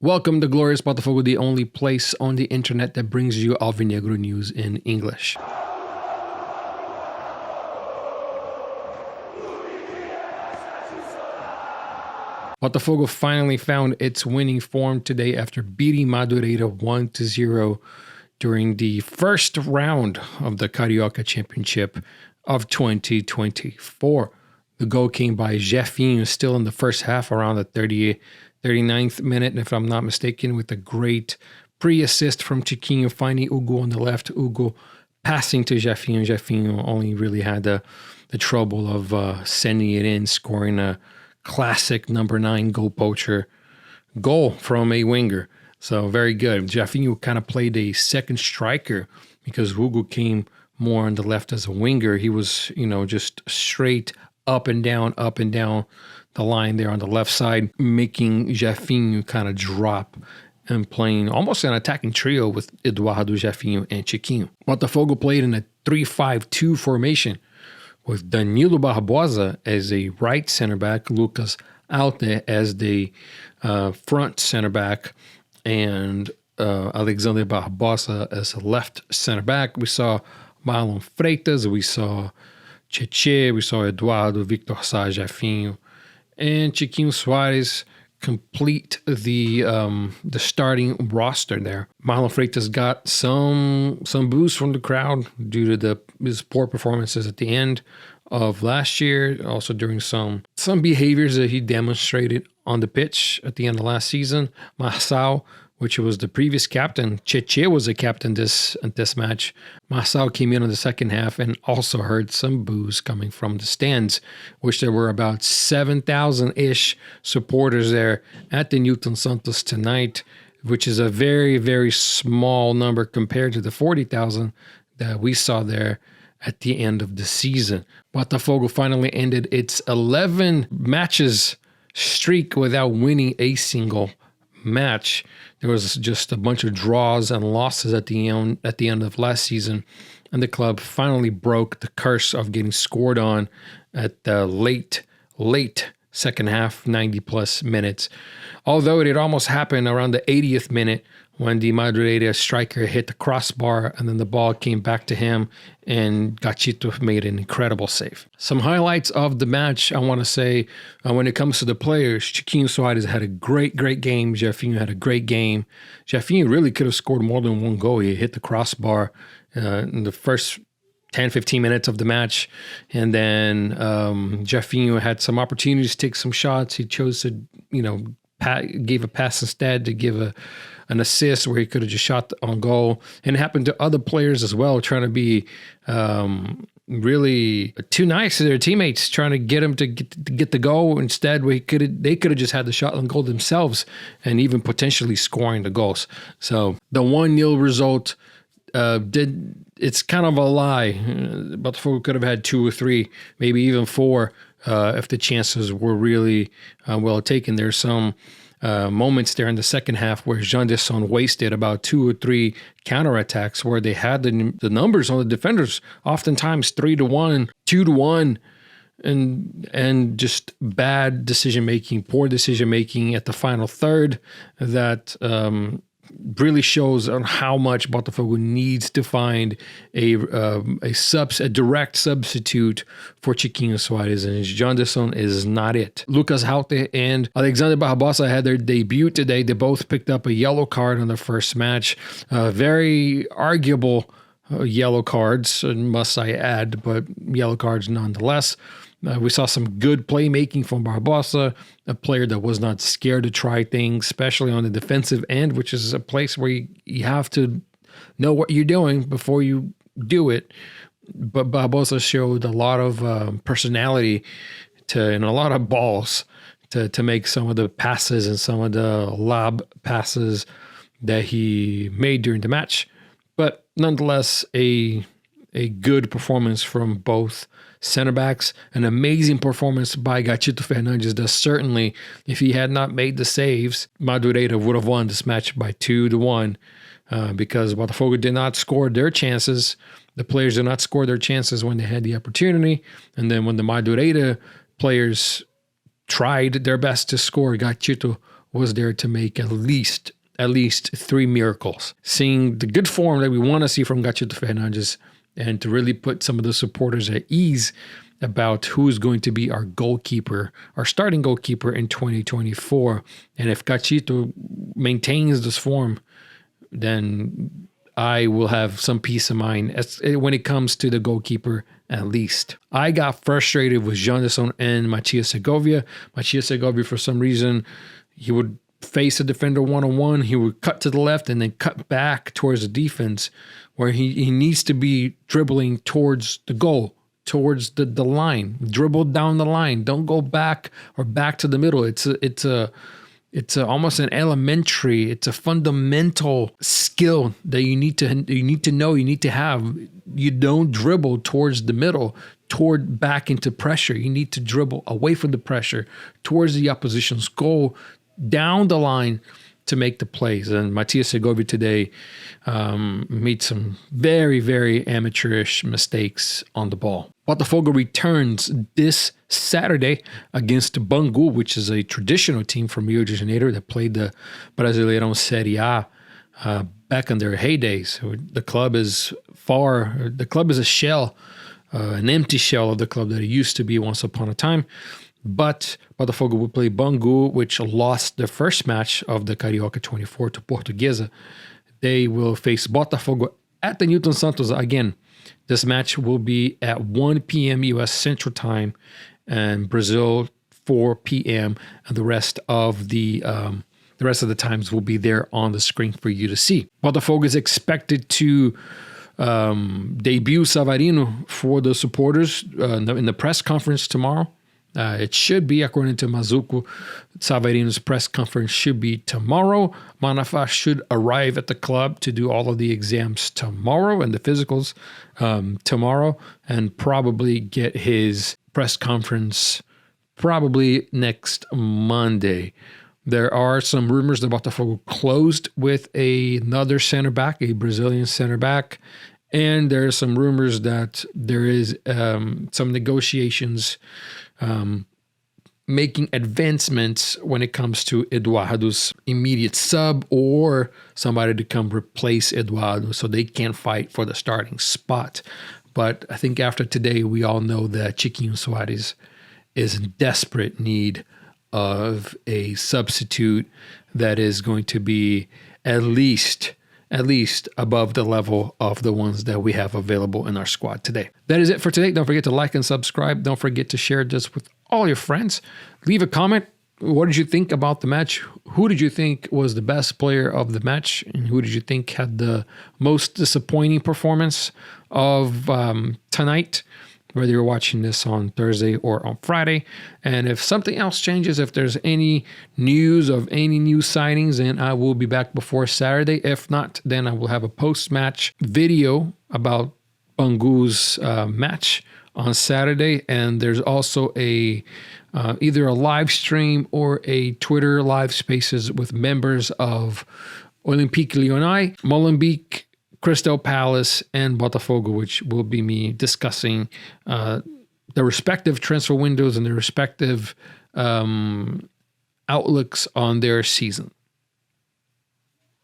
Welcome to Glorious Batafogo, the only place on the internet that brings you Alvinegro news in English. Botafogo finally found its winning form today after beating Madureira 1-0 during the first round of the Carioca Championship of 2024. The goal came by Jeffinho still in the first half around the 39th minute, if I'm not mistaken, with a great pre-assist from Chiquinho, finding Hugo on the left. Hugo passing to Jeffinho. Jeffinho only really had the trouble of sending it in, scoring a classic number 9 goal poacher goal from a winger. So very good. Jeffinho kind of played a second striker because Hugo came more on the left as a winger. He was, just straight up and down the line there on the left side, making Jeffinho kind of drop and playing almost an attacking trio with Eduardo, Jeffinho, and Chiquinho. Botafogo played in a 3-5-2 formation with Danilo Barbosa as a right center back, Lucas Alte as the front center back, and Alexander Barbosa as a left center back. We saw Marlon Freitas, we saw Cheche, we saw Eduardo, Vitor, Jeffinho, and Chiquinho Soares complete the starting roster there. Marlon Freitas got some boost from the crowd due to his poor performances at the end of last year, also during some behaviors that he demonstrated on the pitch at the end of last season. Marçal, which was the previous captain, Cheche was a captain this match. Marçal came in the second half and also heard some boos coming from the stands, which there were about 7,000-ish supporters there at the Newton Santos tonight, which is a very, very small number compared to the 40,000 that we saw there at the end of the season. Botafogo finally ended its 11 matches streak without winning a single match. There was just a bunch of draws and losses at the end of last season, and the club finally broke the curse of getting scored on at the late second half, 90-plus minutes. Although it had almost happened around the 80th minute when the Madureira striker hit the crossbar and then the ball came back to him and Gachito made an incredible save. Some highlights of the match, I want to say, when it comes to the players, Chiquinho Soares had a great game. Jeffinho had a great game. Jeffinho really could have scored more than one goal. He hit the crossbar in the first 10-15 minutes of the match. And then Jeffinho had some opportunities to take some shots. He chose to, gave a pass instead to give an assist where he could have just shot on goal. And it happened to other players as well, trying to be really too nice to their teammates, trying to get them to get the goal. Instead, they could have just had the shot on goal themselves and even potentially scoring the goals. So the 1-0 result it's kind of a lie. Botafogo could have had 2 or 3, maybe even 4 if the chances were really well taken. There's some moments there in the second half where Janderson wasted about 2 or 3 counterattacks where they had the numbers on the defenders, oftentimes 3-1, 2-1, and just bad decision-making, poor decision-making at the final third that really shows on how much Botafogo needs to find a direct substitute for Chiquinho Soares, and Janderson is not it. Lucas Haute and Alexander Barbosa had their debut today. They both picked up a yellow card on the first match. Very arguable yellow cards, must I add, but yellow cards nonetheless. We saw some good playmaking from Barbosa, a player that was not scared to try things, especially on the defensive end, which is a place where you have to know what you're doing before you do it. But Barbosa showed a lot of personality and a lot of balls to make some of the passes and some of the lob passes that he made during the match. But nonetheless, a good performance from both center backs. An amazing performance by Gachito Fernandes that certainly, if he had not made the saves, Madureira would have won this match by 2-1 because Botafogo did not score their chances. The players did not score their chances when they had the opportunity. And then when the Madureira players tried their best to score. Gatito was there to make at least 3 miracles. Seeing the good form that we want to see from Gatito Fernandes, and to really put some of the supporters at ease about who's going to be our goalkeeper, our starting goalkeeper in 2024. And if Gatito maintains this form, then I will have some peace of mind when it comes to the goalkeeper, at least. I got frustrated with Janderson and Matias Segovia. Matias Segovia, for some reason, he would face a defender one-on-one. He would cut to the left and then cut back towards the defense, where he needs to be dribbling towards the goal, towards the line. Dribble down the line. Don't go back or back to the middle. It's almost an elementary, it's a fundamental skill that you need to know, you need to have. You don't dribble towards the middle, back into pressure. You need to dribble away from the pressure, towards the opposition's goal, down the line to make the plays. And Matias Segovia today made some very, very amateurish mistakes on the ball. Botafogo returns this Saturday against Bangu, which is a traditional team from Rio de Janeiro that played the Brasileirão Série A back in their heydays. The club is a shell, an empty shell of the club that it used to be once upon a time. But Botafogo will play Bangu, which lost the first match of the Carioca 24 to Portuguesa. They will face Botafogo at the Newton Santos again. This match will be at 1 p.m. U.S. Central Time, and Brazil 4 p.m. And the rest of the times will be there on the screen for you to see. Botafogo is expected to debut Savarino for the supporters in the press conference tomorrow. It should be, according to Mazuco, Savarino's press conference should be tomorrow. Manafá should arrive at the club to do all of the exams tomorrow and the physicals tomorrow, and probably get his press conference probably next Monday. There are some rumors that Botafogo closed with another center back, a Brazilian center back, and there are some rumors that there is some negotiations making advancements when it comes to Eduardo's immediate sub, or somebody to come replace Eduardo so they can fight for the starting spot. But I think after today, we all know that Chiquinho Soares is in desperate need of a substitute that is going to be at least above the level of the ones that we have available in our squad today. That is it for today. Don't forget to like and subscribe. Don't forget to share this with all your friends. Leave a comment. What did you think about the match? Who did you think was the best player of the match? And who did you think had the most disappointing performance of tonight? Whether you're watching this on Thursday or on Friday. And if something else changes, if there's any news of any new signings, then I will be back before Saturday. If not, then I will have a post-match video about Bangu's match on Saturday. And there's also either a live stream or a Twitter live spaces with members of Olympique Lyonnais, Molenbeek, Crystal Palace, and Botafogo, which will be me discussing the respective transfer windows and the respective outlooks on their season.